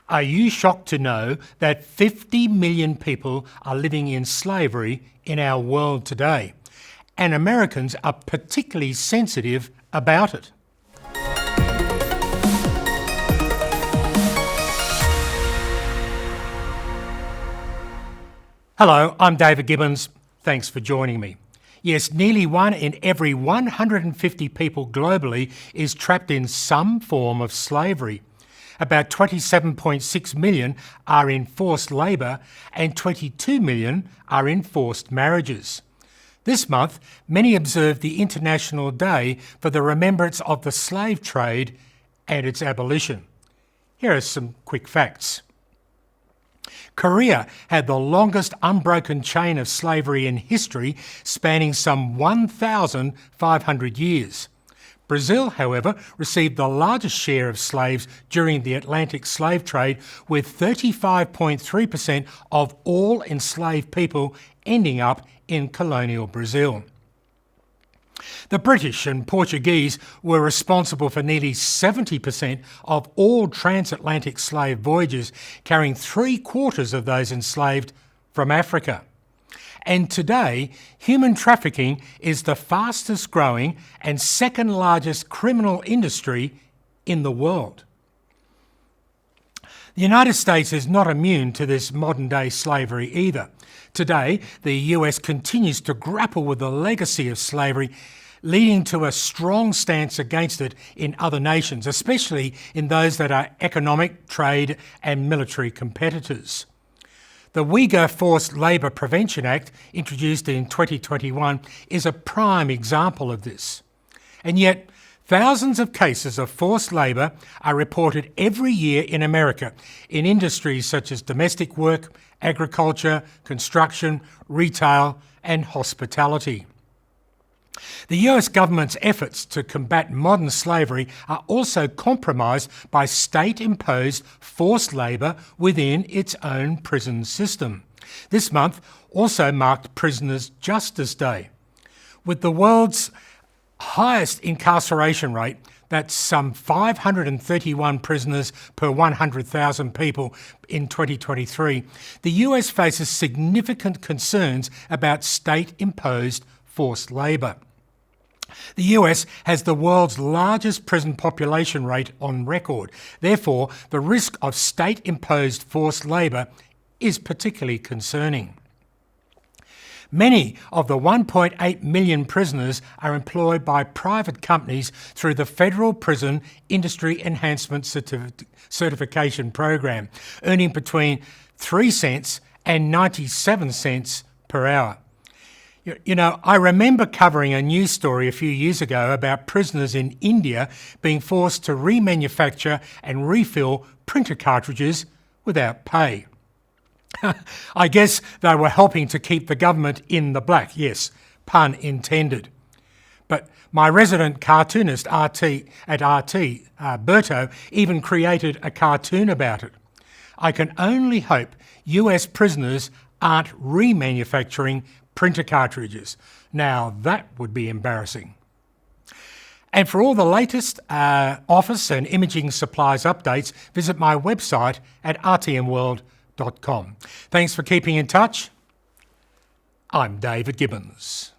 Are you shocked to know that 50 million people are living in slavery in our world today? And Americans are particularly sensitive about it. Hello, I'm David Gibbons. Thanks for joining me. Yes, nearly 1 in every 150 people globally is trapped in some form of slavery. About 27.6 million are in forced labour and 22 million are in forced marriages. This month, many observed the International Day for the remembrance of the slave trade and its abolition. Here are some quick facts. Korea had the longest unbroken chain of slavery in history, spanning some 1,500 years. Brazil, however, received the largest share of slaves during the Atlantic slave trade, with 35.3% of all enslaved people ending up in colonial Brazil. The British and Portuguese were responsible for nearly 70% of all transatlantic slave voyages, carrying 3/4 of those enslaved from Africa. And today, human trafficking is the fastest growing and second largest criminal industry in the world. The United States is not immune to this modern day slavery either. Today, the US continues to grapple with the legacy of slavery, leading to a strong stance against it in other nations, especially in those that are economic, trade and military competitors. The Uyghur Forced Labour Prevention Act, introduced in 2021, is a prime example of this. And yet, thousands of cases of forced labour are reported every year in America in industries such as domestic work, agriculture, construction, retail and hospitality. The US government's efforts to combat modern slavery are also compromised by state-imposed forced labour within its own prison system. This month also marked Prisoners' Justice Day. With the world's highest incarceration rate, that's some 531 prisoners per 100,000 people in 2023, the US faces significant concerns about state-imposed forced labour. The US has the world's largest prison population rate on record. Therefore, the risk of state-imposed forced labour is particularly concerning. Many of the 1.8 million prisoners are employed by private companies through the Federal Prison Industry Enhancement Certification Program, earning between 3 cents and 97 cents per hour. You know, I remember covering a news story a few years ago about prisoners in India being forced to remanufacture and refill printer cartridges without pay. I guess they were helping to keep the government in the black, yes, pun intended. But my resident cartoonist at RT, Berto, even created a cartoon about it. I can only hope US prisoners aren't remanufacturing printer cartridges. Now that would be embarrassing. And for all the latest office and imaging supplies updates, visit my website at rtmworld.com. Thanks for keeping in touch. I'm David Gibbons.